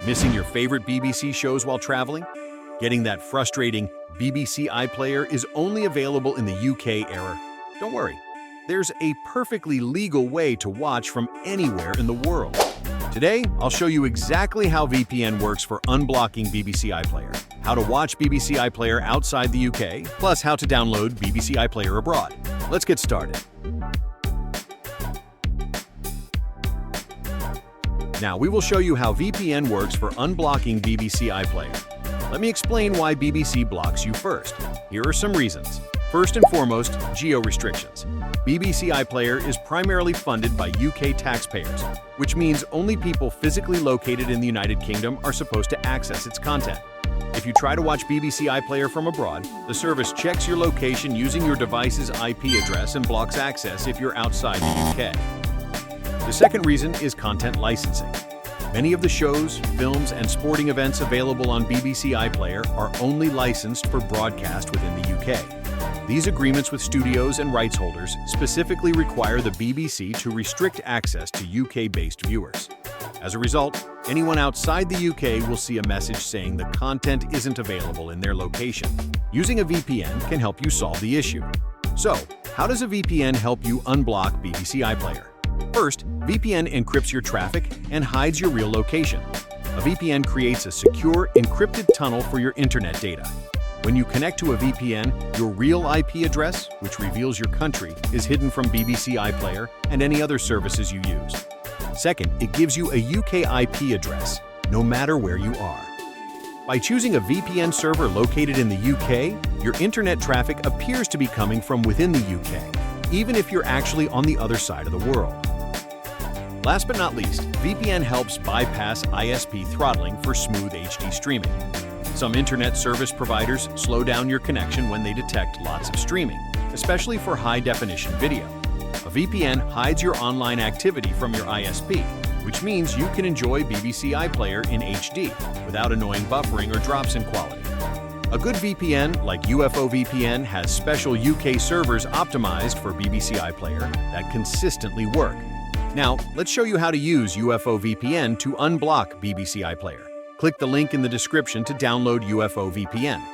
Missing your favorite BBC shows while traveling? Getting that frustrating BBC iPlayer is only available in the UK error? Don't worry, there's a perfectly legal way to watch from anywhere in the world. Today, I'll show you exactly how VPN works for unblocking BBC iPlayer, how to watch BBC iPlayer outside the UK, plus how to download BBC iPlayer abroad. Let's get started. Now, we will show you how VPN works for unblocking BBC iPlayer. Let me explain why BBC blocks you first. Here are some reasons. First and foremost, Geo-Restrictions. BBC iPlayer is primarily funded by UK taxpayers, which means only people physically located in the United Kingdom are supposed to access its content. If you try to watch BBC iPlayer from abroad, the service checks your location using your device's IP address and blocks access if you're outside the UK. The second reason is content licensing. Many of the shows, films, and sporting events available on BBC iPlayer are only licensed for broadcast within the UK. These agreements with studios and rights holders specifically require the BBC to restrict access to UK-based viewers. As a result, anyone outside the UK will see a message saying the content isn't available in their location. Using a VPN can help you solve the issue. So, how does a VPN help you unblock BBC iPlayer? First, VPN encrypts your traffic and hides your real location. A VPN creates a secure, encrypted tunnel for your internet data. When you connect to a VPN, your real IP address, which reveals your country, is hidden from BBC iPlayer and any other services you use. Second, it gives you a UK IP address, no matter where you are. By choosing a VPN server located in the UK, your internet traffic appears to be coming from within the UK, even if you're actually on the other side of the world. Last but not least, VPN helps bypass ISP throttling for smooth HD streaming. Some internet service providers slow down your connection when they detect lots of streaming, especially for high-definition video. A VPN hides your online activity from your ISP, which means you can enjoy BBC iPlayer in HD without annoying buffering or drops in quality. A good VPN, like UFO VPN, has special UK servers optimized for BBC iPlayer that consistently work. Now, let's show you how to use UFO VPN to unblock BBC iPlayer. Click the link in the description to download UFO VPN.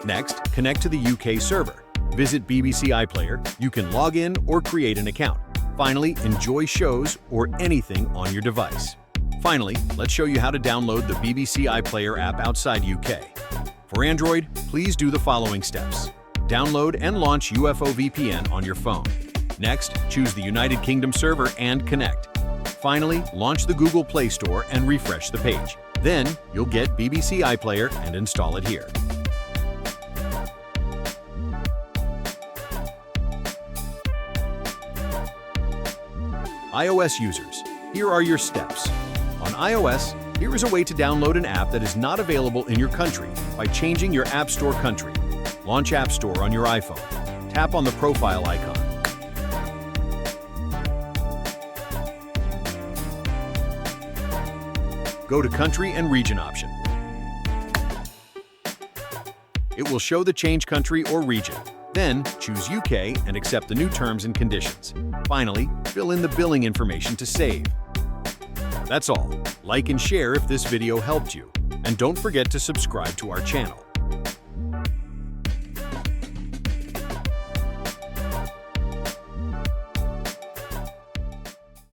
Next, connect to the UK server. Visit BBC iPlayer. You can log in or create an account. Finally, enjoy shows or anything on your device. Finally, let's show you how to download the BBC iPlayer app outside UK. For Android, please do the following steps. Download and launch UFO VPN on your phone. Next, choose the United Kingdom server and connect. Finally, launch the Google Play Store and refresh the page. Then, you'll get BBC iPlayer and install it here. iOS users, here are your steps. On iOS, here is a way to download an app that is not available in your country by changing your App Store country. Launch App Store on your iPhone. Tap on the profile icon. Go to Country and Region option. It will show the change country or region. Then, choose UK and accept the new terms and conditions. Finally, fill in the billing information to save. That's all. Like and share if this video helped you. And don't forget to subscribe to our channel.